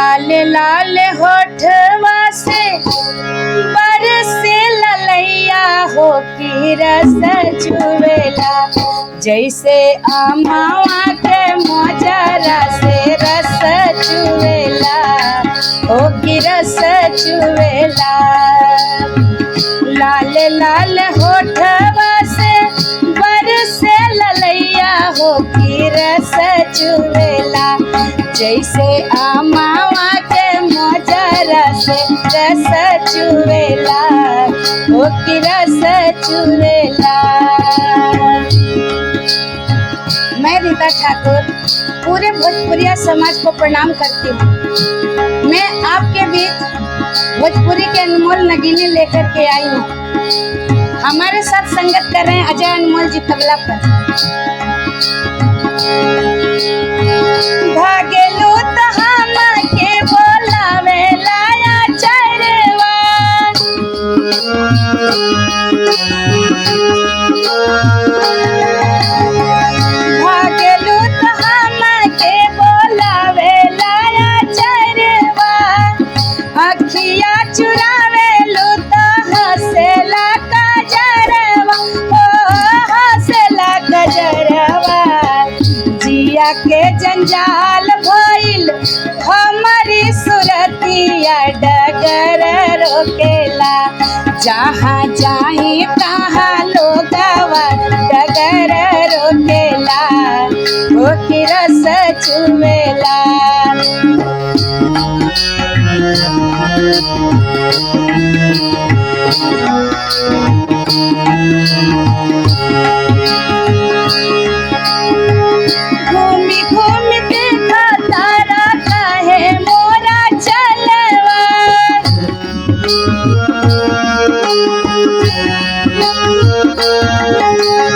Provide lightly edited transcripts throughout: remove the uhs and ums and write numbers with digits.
लाल लाल होठवा से बरसे ललैया हो की रस चुवेला, जैसे अमावा के मोजरा से रस चुवेला हो की रस चुवेला। लाल लाल होठवा से बरसे ललैया हो की रस चुवेला, जैसे अमावा के मोजरा से रस चुवेला हो की रस चुवेला। मैं रीता ठाकुर पूरे भोजपुरिया समाज को प्रणाम करती हूँ। मैं आपके बीच भोजपुरी के अनमोल नगीने लेकर के आई हूँ। हमारे साथ संगत कर रहे हैं अजय अनमोल जी तबला पर। भागेलू तो हम के बोलावे लाया चरवा, भागेलू तो हम के बोलावे लाया चरवा, अखिया चुरावेलू तो हंसेला कजरवा, ओ हंसेला कजरवा। जिया के जंजाल भइल हमारी सुरतिया डगर रोकेला, जहाँ जाही तहाँ लोगवा डगर रोकेला हो की रस चुवेला। घूमी घूमी देखा तारा काहे मोरा चलवा,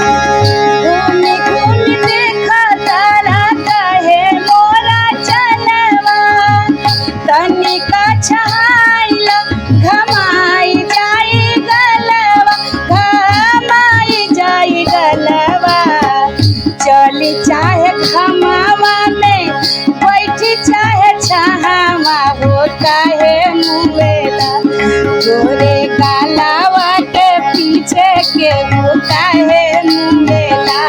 घूमी घूमी देखा तारा काहे मोरा चलवा, तनिका छाइला घमाई जाई गलवा, घमाई जाई गलवा। चली चाहे खमावा में बैठी चाहे छहावा हो काहे मुवेला, गोरे कालावा के पीछे के हो काहे मुवेला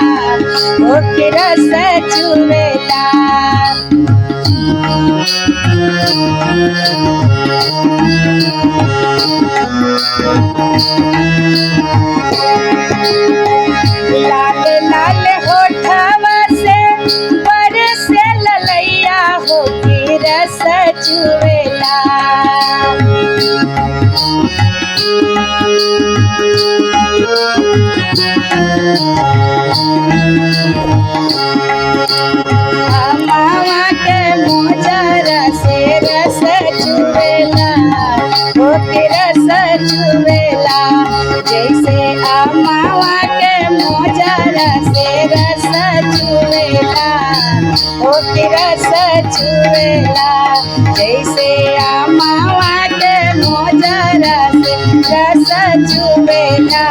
हो के रस चुवेला। लाल लाल होठवा से बरसे ललैया हो की रस चुवेला। अमावा के मोजरा से रस चुवेला हो की रस चुवेला, जैसे अमावा के मोजरा से रस चुवेला हो की रस चुवेला, जैसे अमावा के मोजरा से रस चुवेला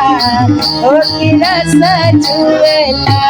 हो की रस चुवेला।